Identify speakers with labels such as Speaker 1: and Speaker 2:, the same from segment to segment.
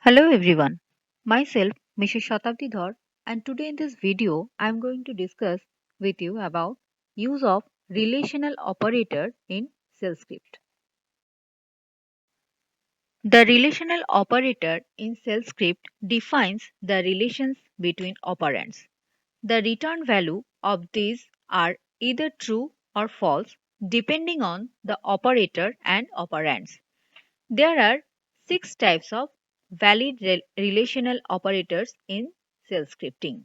Speaker 1: Hello everyone, myself Mrs. Satabdi Dhar, and today in this video I am going to discuss with you about use of relational operator in shell script. The relational operator in shell script defines the relations between operands. The return value of these are either true or false depending on the operator and operands. There are six types of valid relational operators in shell scripting.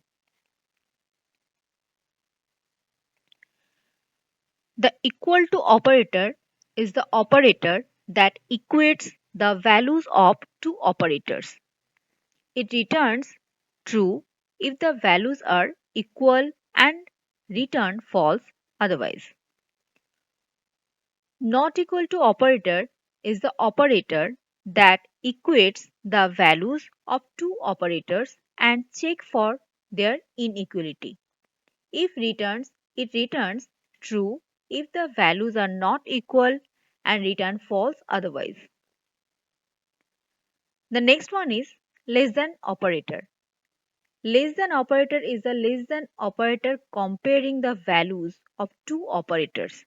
Speaker 1: The equal to operator is the operator that equates the values of two operators. It returns true if the values are equal and return false otherwise. Not equal to operator is the operator that equates the values of two operators and check for their inequality. It returns true if the values are not equal and return false otherwise. The next one is less than operator. Less than operator is a less than operator comparing the values of two operators.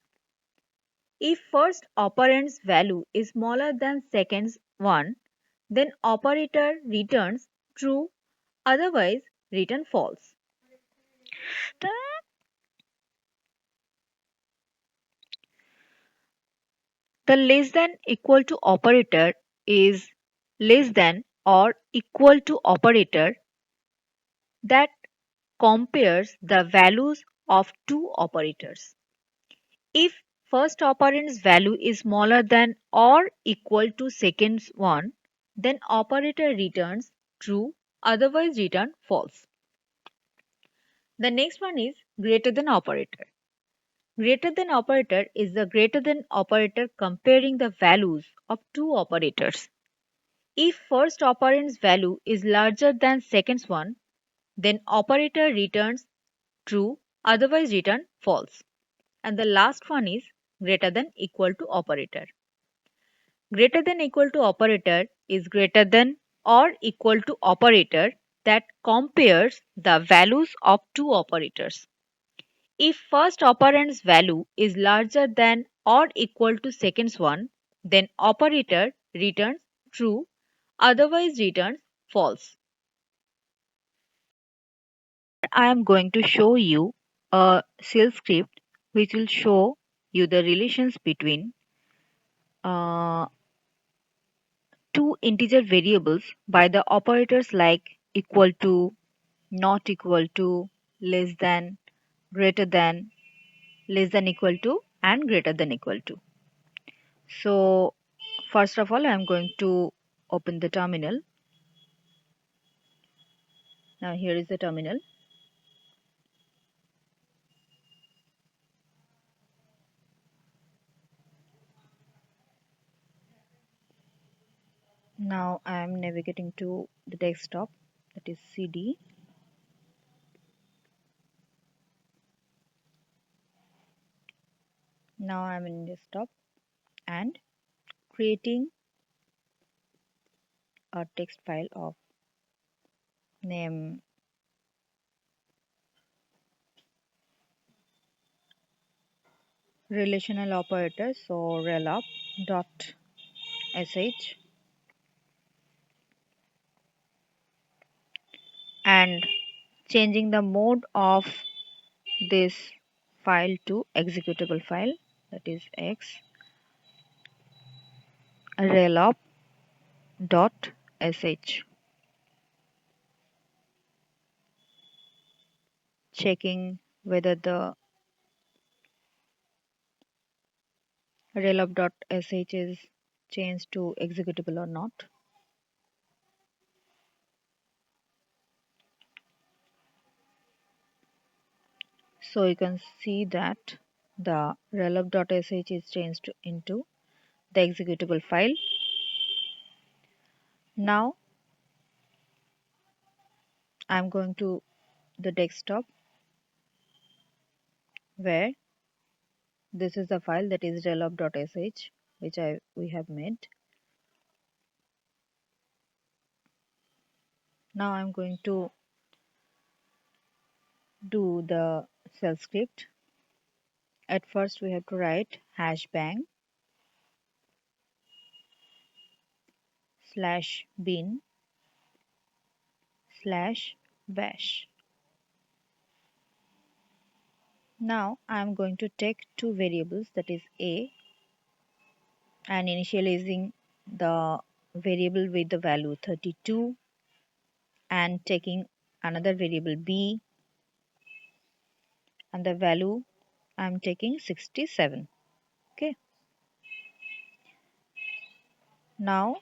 Speaker 1: If first operand's value is smaller than second's one, then operator returns true, otherwise return false. The less than equal to operator is less than or equal to operator that compares the values of two operators. If first operand's value is smaller than or equal to second's one, then operator returns true, otherwise return false. The next one is greater than operator. Greater than operator is the greater than operator comparing the values of two operators. If first operand's value is larger than second's one, then operator returns true, otherwise return false. And the last one is greater than equal to operator. Greater than equal to operator is greater than or equal to operator that compares the values of two operators. If first operand's value is larger than or equal to second's one, then operator returns true, otherwise returns false. I am going to show you a shell script which will show you the relations between uh, two integer variables by the operators like equal to, not equal to, less than, greater than, less than equal to, and greater than equal to. So, first of all, I am going to open the terminal. Now, here is the terminal. Now, I am navigating to the desktop, that is CD. Now, I am in desktop and creating a text file of name relational operator, so relop.sh, and changing the mode of this file to executable file, that is x relop.sh, checking whether the relop.sh is changed to executable or not. So you can see that the relop.sh is changed into the executable file. Now I'm going to the desktop where this is the file, that is relop.sh, which we have made. Now I'm going to do the shell script. At first we have to write hashbang /bin /bash. Now I'm going to take two variables, that is a, and initializing the variable with the value 32 and taking another variable b and the value I'm taking 67. Okay. Now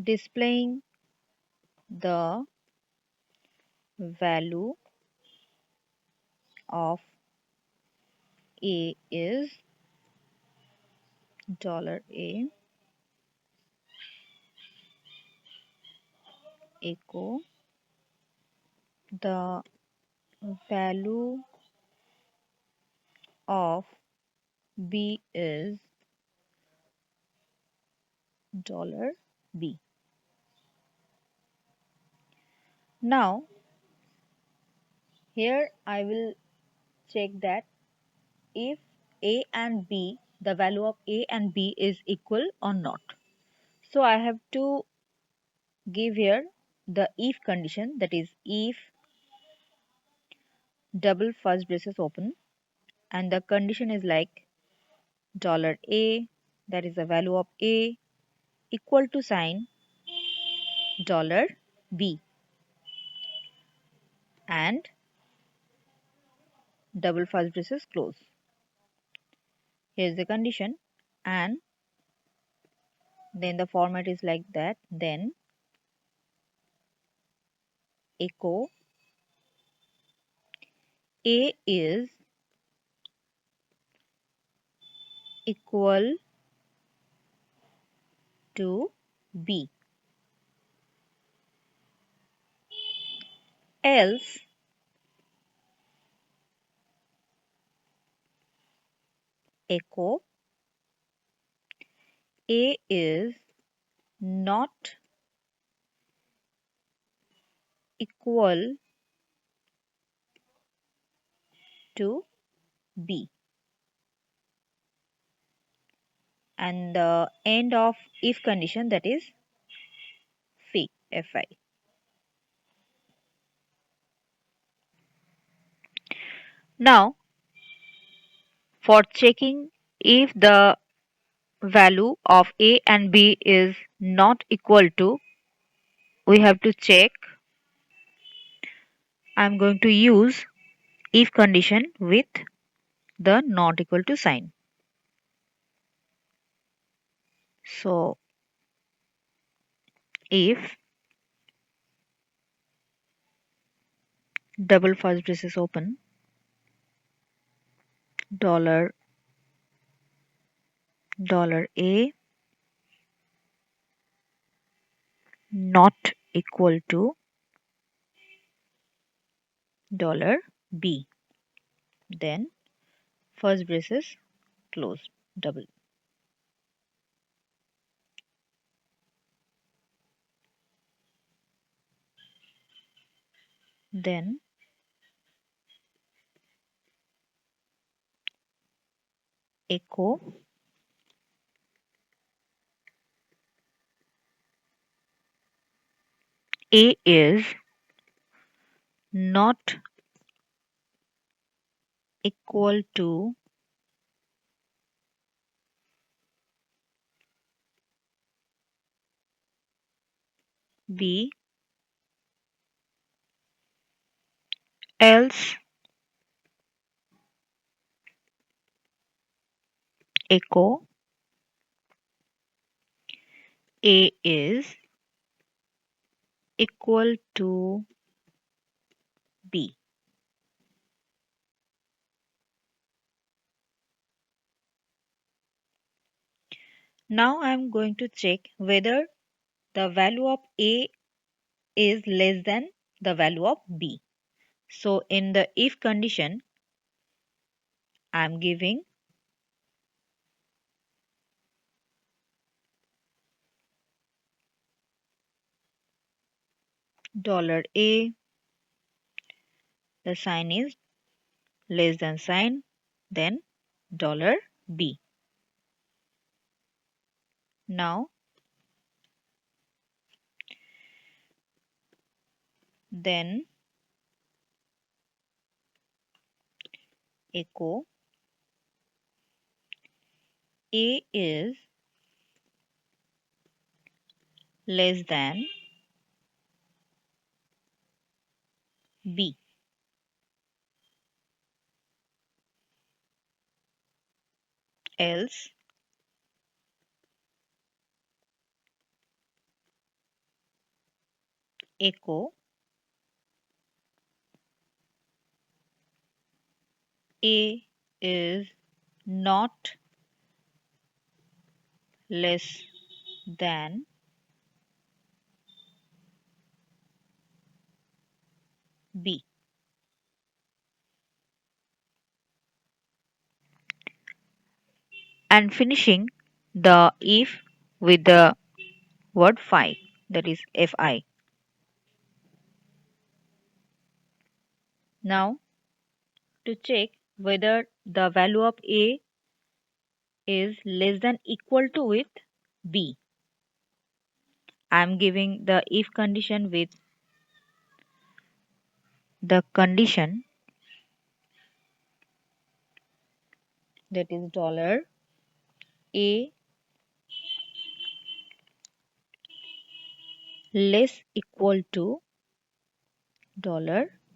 Speaker 1: displaying the value of a is $a echo the value of b is $b. Now here I will check that if a and b, the value of a and b is equal or not. So I have to give here the if condition, that is if double first braces open and the condition is like $a, that is the value of a, equal to sign $b and double first braces close. Here's the condition, and then the format is like that. Then echo a is equal to b, else echo a is not equal to b, and the end of if condition, that is fi. Now for checking if the value of a and b is not equal to, we have to check. I'm going to use if condition with the not equal to sign. So if double first braces open, $a not equal to $b, then first braces close, double. Then echo a is not equal to b, else echo a is equal to b. Now I am going to check whether the value of a is less than the value of b. So in the if condition, I am giving $A, the sign is less than sign, then $B. Now then echo A is less than B. Else echo A is not less than B. And finishing the if with the word phi, that is fi. Now to check whether the value of A is less than equal to with B, I am giving the if condition with the condition, that is $A less equal to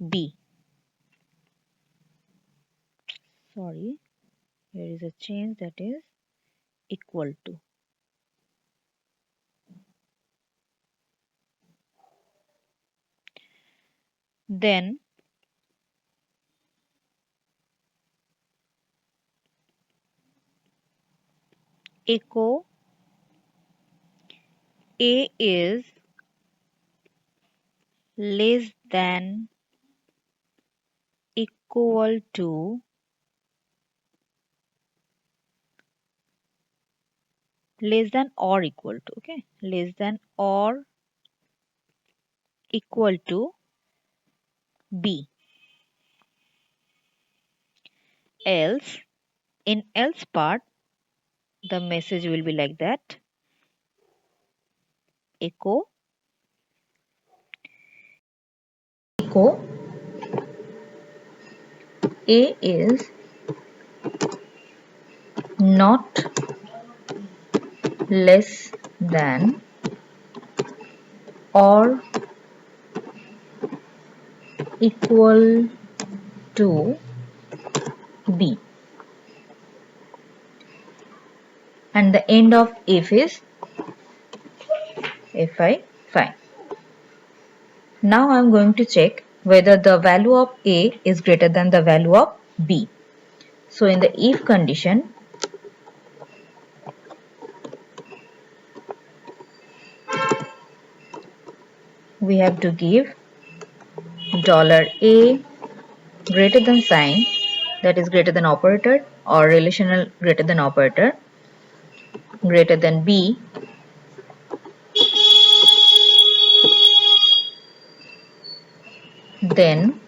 Speaker 1: $B. Sorry, here is a change, that is equal to. Then echo A is less than equal to less than or equal to, okay, less than or equal to B. Else, in else part, the message will be like that: echo A is not less than or equal to B. And the end of if is fi fine. Now I am going to check whether the value of A is greater than the value of B. So in the if condition, we have to give $A greater than sign, that is greater than operator, or relational greater than operator, greater than B, then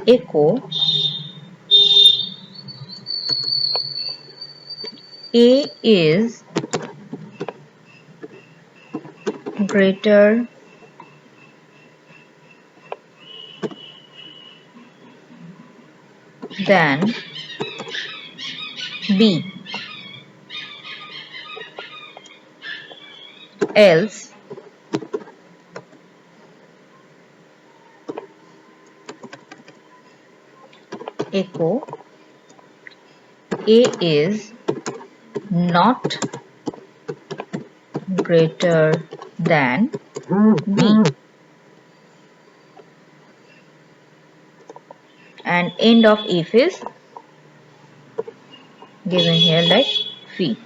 Speaker 1: echo A is greater than B. Else echo A is not greater than B. And end of if is given here like phi.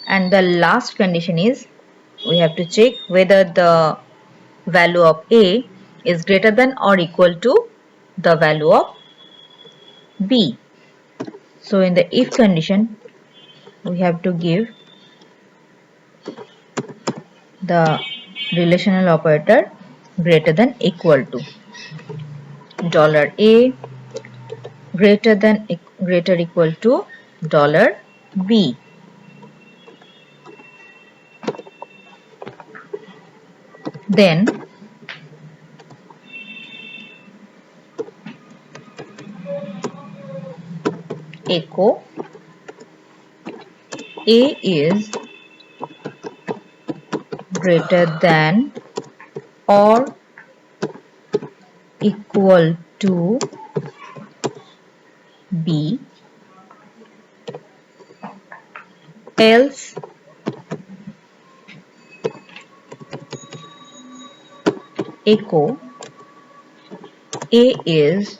Speaker 1: And the last condition is we have to check whether the value of A is greater than or equal to the value of B. So in the if condition, we have to give the relational operator greater than equal to $A greater equal to $B. Then echo A is greater than or equal to B, else echo A is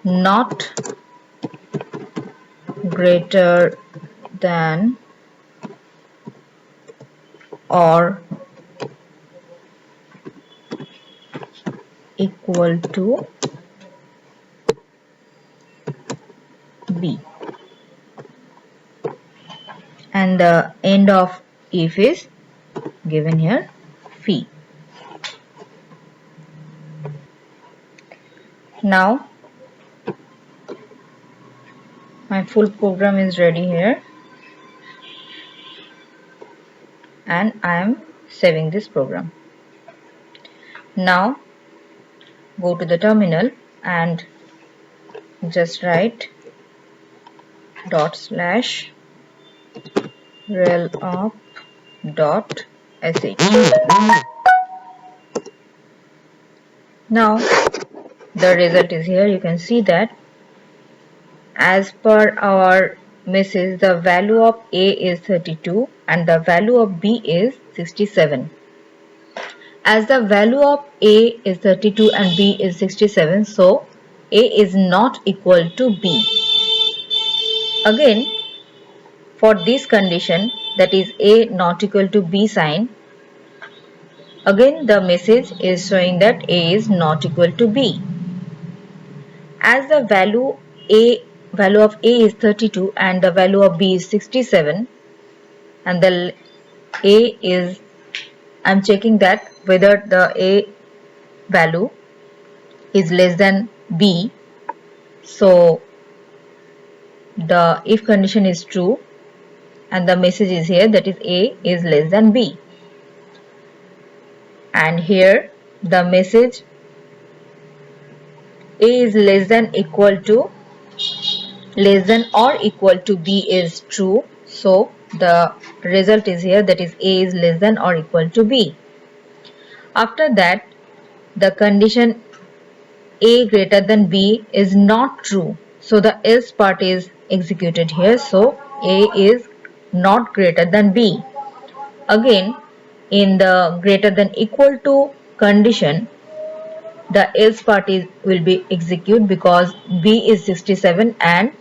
Speaker 1: not greater than or equal to B, and the end of if is given here, phi. Now my full program is ready here and I am saving this program. Now go to the terminal and just write /relop.sh. Now the result is here. You can see that as per our message, the value of A is 32 and the value of B is 67. As the value of A is 32 and B is 67, so A is not equal to B. Again, for this condition, that is A not equal to B sign, again the message is showing that A is not equal to B. As the value of A is 32 and the value of B is 67, and the A is, I'm checking that whether the A value is less than B. So the if condition is true and the message is here, that is A is less than B. And here the message A is less than or equal to B is true. So the result is here, that is A is less than or equal to B. After that, the condition A greater than B is not true. So the else part is executed here. So A is not greater than B. Again, in the greater than equal to condition, the else part will be executed because B is 67 and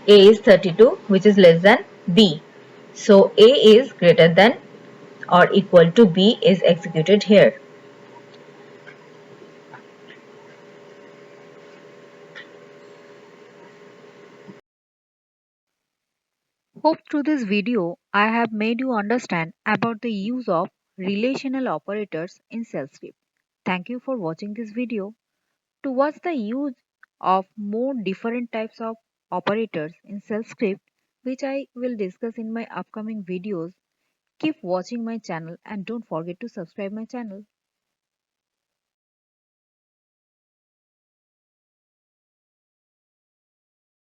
Speaker 1: A is 32, which is less than B. So A is greater than or equal to B is executed here. Hope through this video I have made you understand about the use of relational operators in shell script. Thank you for watching this video. To watch the use of more different types of operators in shell script, which I will discuss in my upcoming videos, keep watching my channel and don't forget to subscribe my channel.